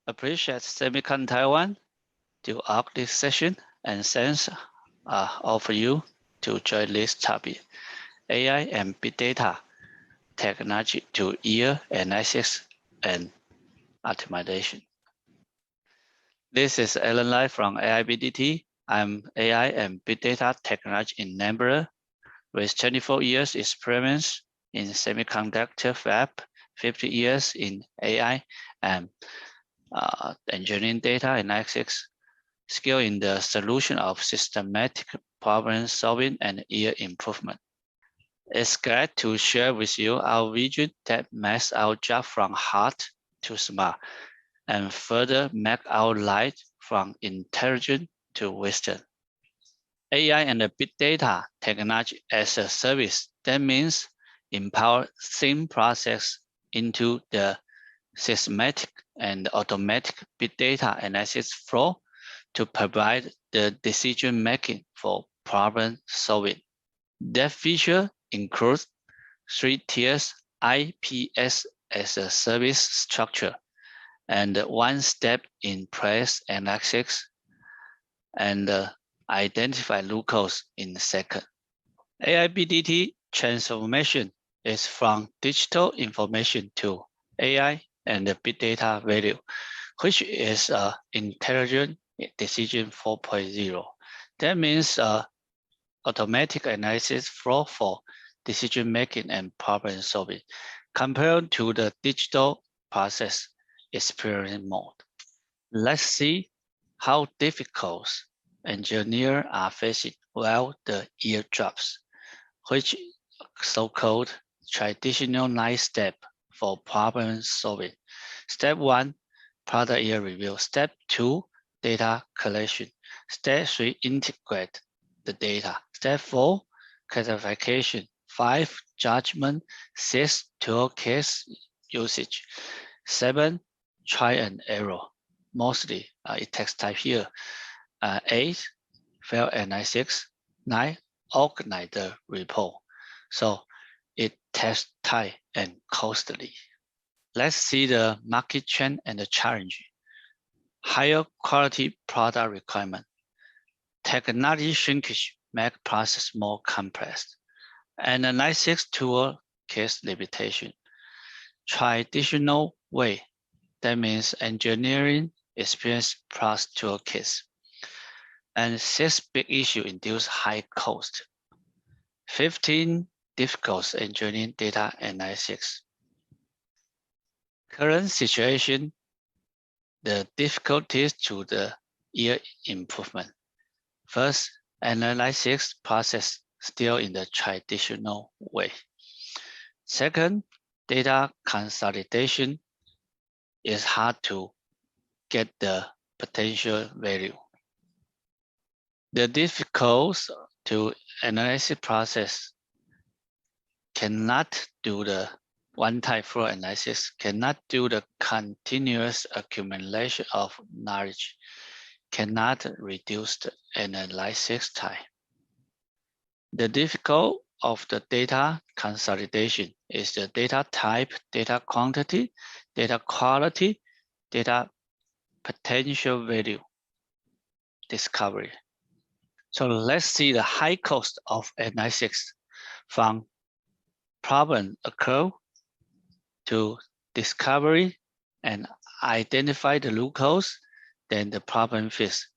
Appreciate Semiconductor Taiwan to org this session and thanks all of you to join this topic, AI and Big Data Technology to Year Analysis and Optimization. This is Allen Lai from AIBDT. I'm AI and Big Data Technology Enabler with 24 years experience in semiconductor fab, 50 years in AI and engineering data analysis, skill in the solution of systematic problem solving and yield improvement. It's glad to share with you our vision that makes our job from hard to smart and further make our life from intelligent to wisdom. AI and the big data technology as a service, that means empower same process into the systematic and automatic big data analysis flow to provide the decision making for problem solving. That feature includes 3 tiers IPS as a service structure and 1 step in place analysis and identify root cause in second. AIBDT transformation is from digital information to AI and the big data value, which is intelligent decision 4.0. That means automatic analysis flow for decision making and problem solving compared to the digital process experience mode. Let's see how difficult engineers are facing while the year drops, which so-called traditional 9 step for problem solving. Step 1, product year review. Step 2, data collection. Step 3, integrate the data. Step 4, classification. 5, judgment. 6, tool case usage. 7, try and error. Mostly it takes time here. 8, fail analysis. 9, organize the report. So it takes time and costly. Let's see the market trend and the challenge. Higher quality product requirement. Technology shrinkage make process more complex. Analysis tool case limitation. Traditional way, that means engineering experience plus tool case. And 6 big issue induce high cost. 15 difficult engineering data analysis. Current situation, the difficulties to the year improvement. First, analysis process still in the traditional way. Second, data consolidation is hard to get the potential value. The difficult to analysis process cannot do the one-time flow analysis, cannot do the continuous accumulation of knowledge, cannot reduce the analysis time. The difficult of the data consolidation is the data type, data quantity, data quality, data potential value discovery. So let's see the high cost of analysis from problem occur to discovery and identify the root cause, then the problem fix.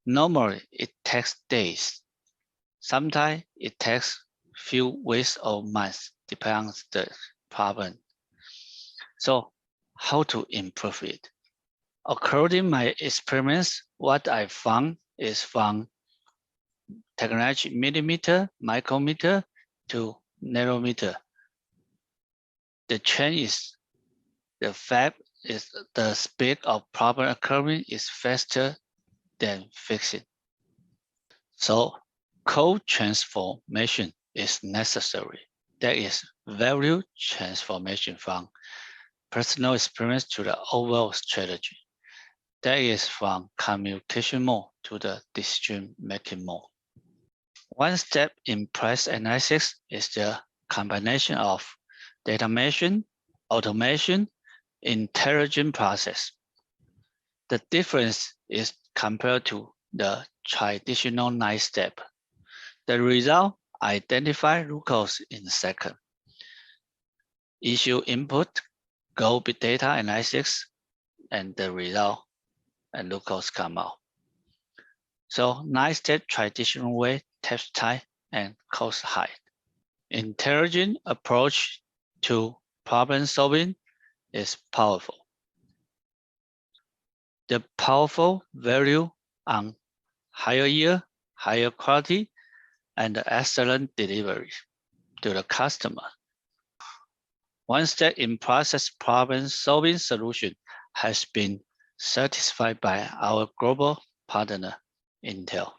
Normally, it takes days. Sometimes it takes few weeks or months, depending on the problem. So how to improve it? According to my experience, what I found is from technology millimeter, micrometer to nanometer. The change is the fact is the speed of problem occurring is faster than fixing. So code transformation is necessary. That is value transformation from personal experience to the overall strategy. That is from communication mode to the decision-making mode. One step in price analysis is the combination of data automation, intelligent process. The difference is compared to the traditional 9-step. The result identify root cause in seconds. Issue input, go big data analysis, and the result and root cause come out. So 9-step traditional way takes time and cost high. Intelligent approach to problem solving is powerful. The powerful value on higher yield, higher quality, and excellent delivery to the customer. One step in process problem solving solution has been certified by our global partner, Intel.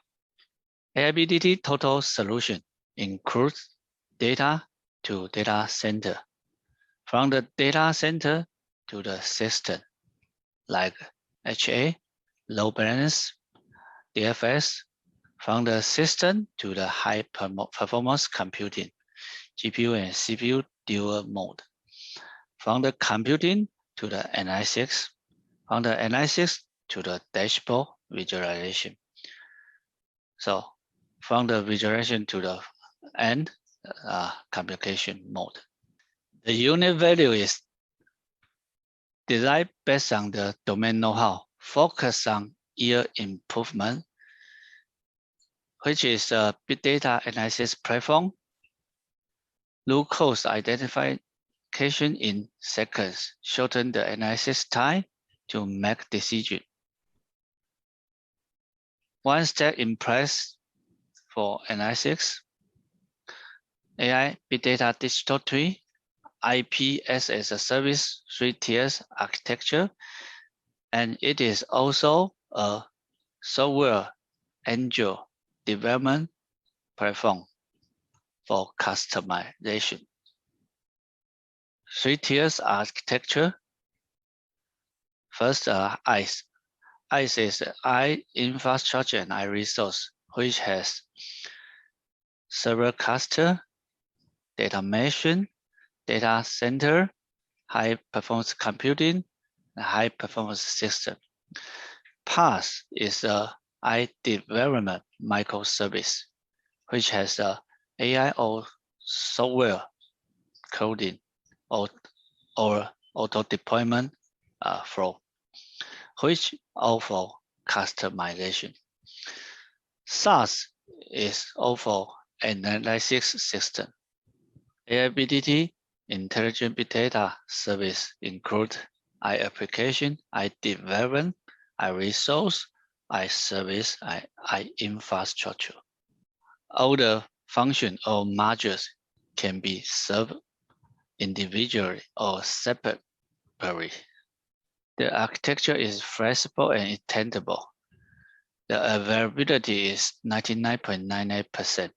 AIBDT total solution includes data to data center, from the data center to the system, like HA, load balance, DFS, from the system to the high performance computing, GPU and CPU dual mode, from the computing to the analysis, from the analysis to the dashboard visualization. So from the visualization to the end computation mode. The unit value is designed based on the domain know-how, focus on yield improvement, which is a big data analysis platform, root cause identification in seconds, shorten the analysis time to make decision. One step in place for analysis, AI Big Data Digital Twin, IPS as a service 3 tiers architecture, and it is also a software angel development platform for customization. 3 tiers architecture. First, ICE. ICE is I infrastructure and I resource, which has server cluster, data machine, data center, high performance computing, and high performance system. PaaS is a I development microservice, which has a AI or software coding or auto deployment flow, which offer customization. SaaS is offer analysis system. AIBDT Intelligent Big Data Service include I application, I development, I resource, I service, I infrastructure. All the functions or modules can be served individually or separately. The architecture is flexible and extendable. The availability is 99.99%.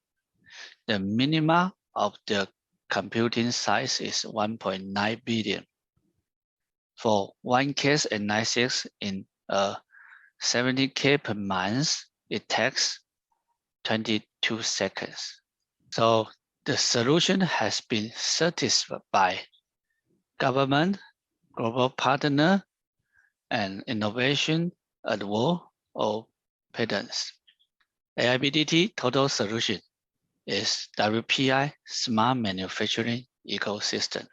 The minimum of the computing size is 1.9 billion. For one case analysis in 70K per month, it takes 22 seconds. So the solution has been certified by government, global partner, and innovation award or patents. AIBDT total solution is WPI Smart Manufacturing Ecosystem.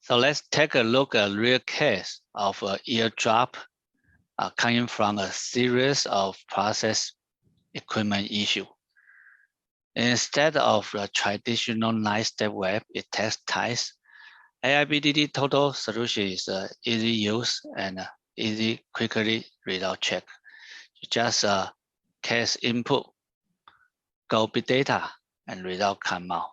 So let's take a look at a real case of an eardrop coming from a series of process equipment issue. Instead of the traditional 9-step web, it takes time. AIBDT total solution is easy use and easy, quickly result check. Just case input, go big data, and result come out.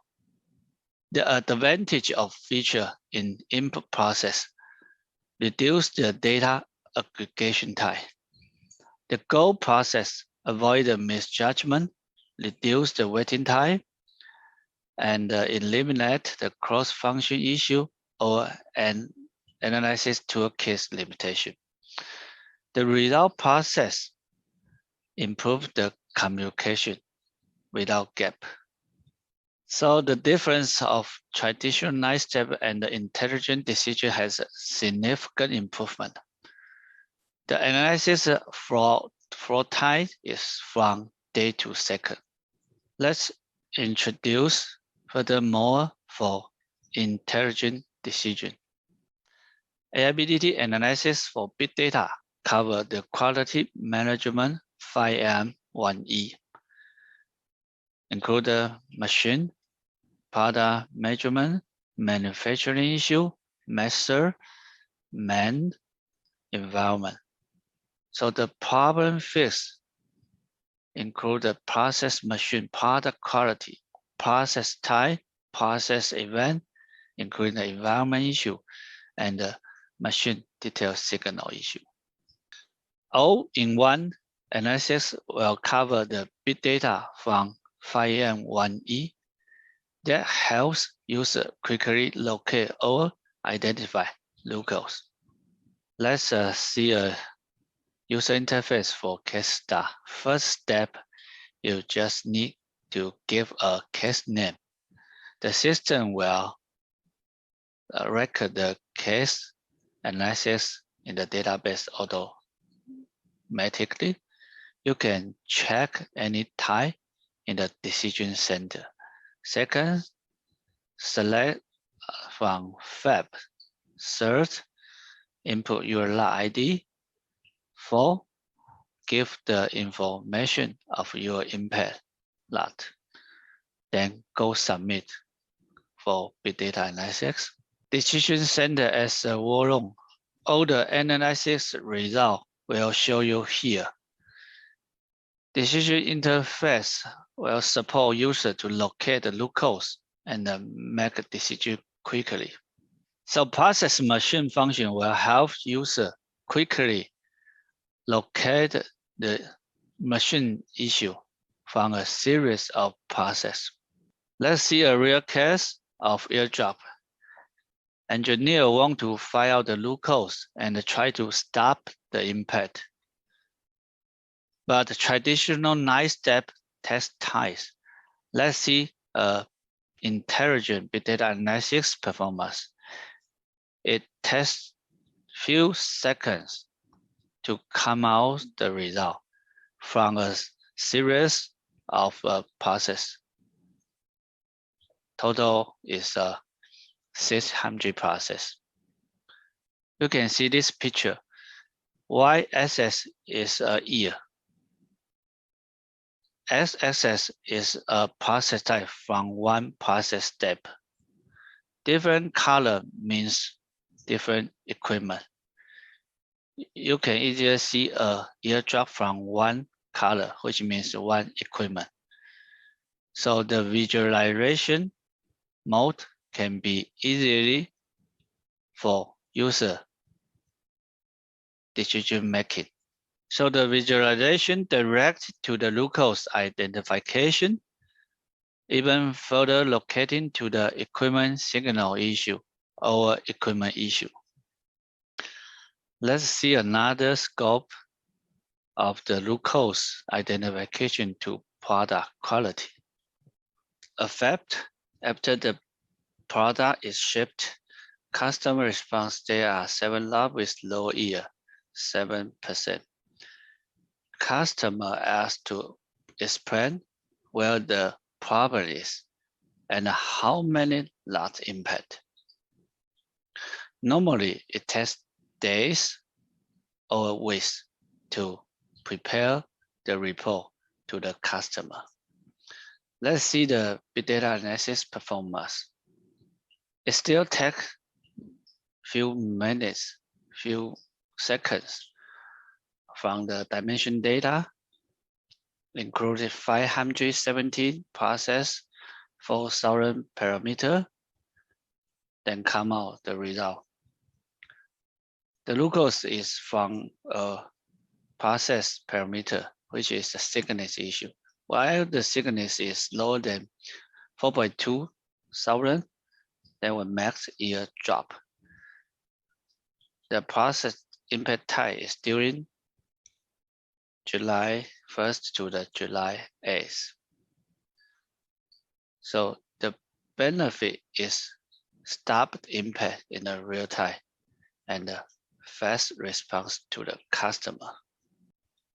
The advantage of feature in input process, reduce the data aggregation time. The go process, avoid the misjudgment, reduce the waiting time, and eliminate the cross-function issue or an analysis toolkit limitation. The result process improve the communication without gap. So the difference of traditional 9-step and the intelligent decision has a significant improvement. The analysis flow time is from day to second. Let's introduce furthermore for intelligent decision. AIBDT analysis for big data cover the quality management 5M1E, include the machine, product measurement, manufacturing issue, method, man, environment. So the problem fix include the process machine product quality, process type, process event, including the environment issue, and the machine detail signal issue. All-in-one analysis will cover the big data from 5M1E that helps user quickly locate or identify locals. Let's see a user interface for case start. First step, you just need to give a case name. The system will record the case analysis in the database automatically. You can check any type in the decision center. Second, select from fab. Third, input your lot ID. 4. Give the information of your impact lot. Then go submit for big data analysis. Decision center as a volume. All the analysis result will show you here. Decision interface will support user to locate the locals and make a decision quickly. So process machine function will help user quickly locate the machine issue from a series of process. Let's see a real case of airdrop. Engineer want to find out the locals and try to stop the impact. But traditional 9-step test types. Let's see intelligent big data analysis performance. It takes few seconds to come out the result from a series of process. Total is 600 process. You can see this picture. Y-axis is a year. X-axis is a process type from one process step. Different color means different equipment. You can easily see a airdrop from one color, which means one equipment. So the visualization mode can be easily for user decision making. So the visualization direct to the locals identification, even further locating to the equipment signal issue or equipment issue. Let's see another scope of the locals identification to product quality. After the product is shipped, customer response there are 7 lots with low yield, 7%. Customer asked to explain where the problem is and how many lots impact. Normally, it takes days or weeks to prepare the report to the customer. Let's see the big data analysis performance. It still takes few minutes, few seconds from the dimension data, included 517 process, 4,000 parameter, then come out the result. The locals is from a process parameter, which is the thickness issue. While the thickness is lower than 4.2 thousand, then we max yield drop. The process impact time is during July 1st to the July 8th. So the benefit is stopped impact in the real time and fast response to the customer.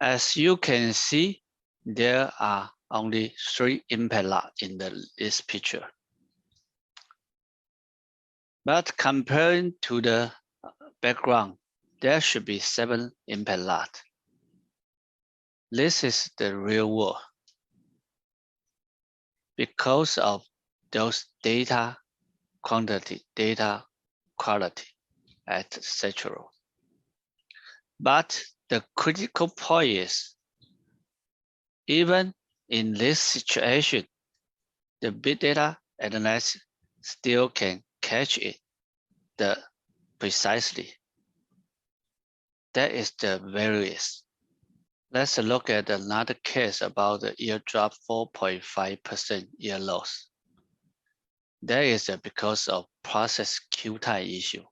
As you can see, there are only 3 impact lots in this picture. But comparing to the background, there should be 7 impact lots. This is the real world. Because of those data quantity, data quality, etc. But the critical point is, even in this situation, the big data analyst still can catch it precisely. That is the variance. Let's look at another case about the yield drop 4.5% yield loss. That is because of process queue time issue.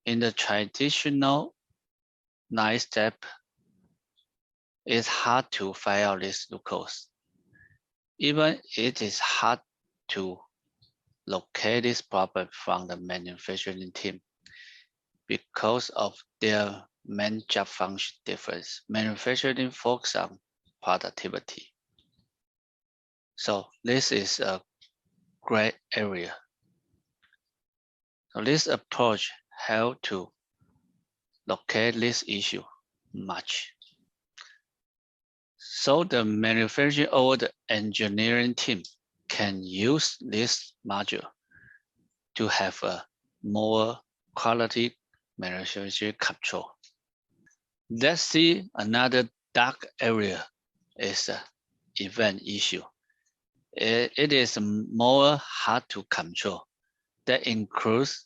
In the traditional 9-step, it's hard to find out this root cause. Even it is hard to locate this problem from the manufacturing team because of their main job function difference. Manufacturing focus on productivity. So this is a great area. So this approach helps to locate this issue much. So the manufacturing or the engineering team can use this module to have a more quality manufacturing control. Let's see another dark area is the event issue. It is more hard to control. That includes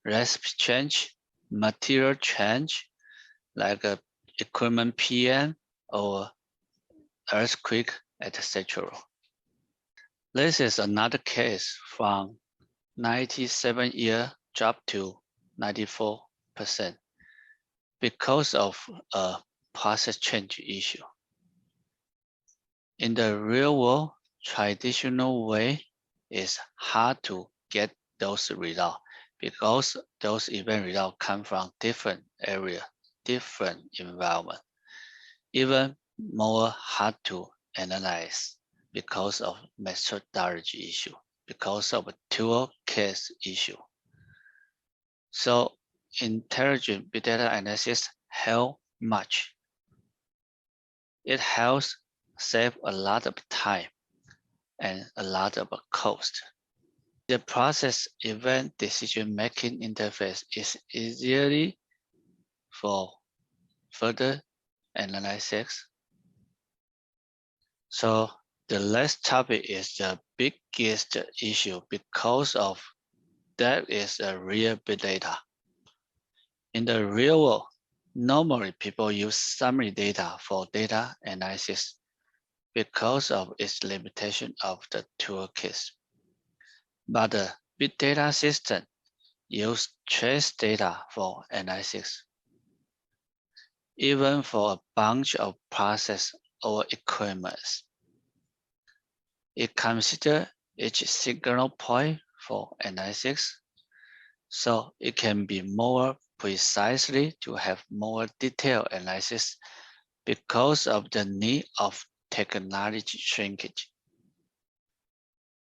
recipe change, material change, like equipment PM or earthquake, etc. This is another case from 97 year drop to 94% because of a process change issue. In the real world, traditional way is hard to get those results because those event results come from different area, different environment, even more hard to analyze because of methodology issue, because of a tool case issue. So intelligent big data analysis help much. It helps save a lot of time and a lot of cost. The process event decision-making interface is easily for further analysis. So the last topic is the biggest issue because of that is a real big data. In the real world, normally people use summary data for data analysis because of its limitation of the toolkit. But the big data system use trace data for analysis. Even for a bunch of process or equipment, it considers each signal point for analysis, so it can be more precisely to have more detailed analysis because of the need of technology shrinkage.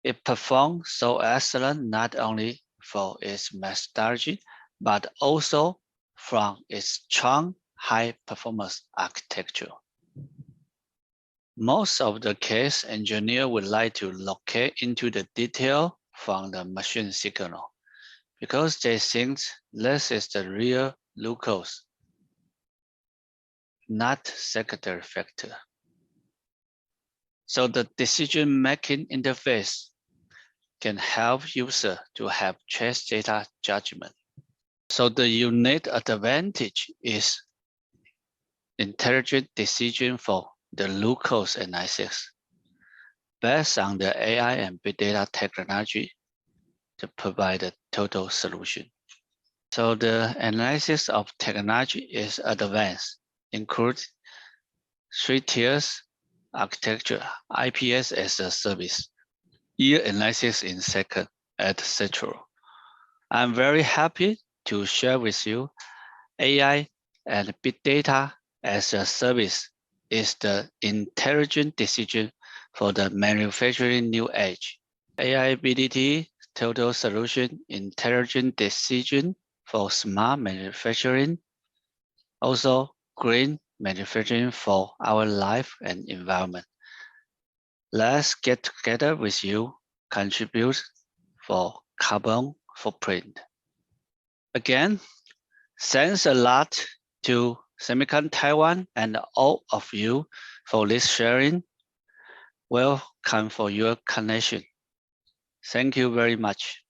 It performs so excellent not only for its methodology, but also from its strong high-performance architecture. Most of the case, engineers would like to locate into the detail from the machine signal because they think this is the real root cause, not secondary factor. So the decision-making interface can help user to have trace data judgment. So the unique advantage is intelligent decision for the root cause analysis based on the AI and big data technology to provide a total solution. So the analysis of technology is advanced, includes 3 tiers architecture, IPS as a service, yield analysis in second, etc. I'm very happy to share with you AI and big data as a service is the intelligent decision for the manufacturing new age. AIBDT Total Solution Intelligent Decision for Smart Manufacturing, also green manufacturing for our life and environment. Let's get together with you, contribute for carbon footprint. Again, thanks a lot to Semiconductor Taiwan and all of you for this sharing. Welcome for your connection. Thank you very much.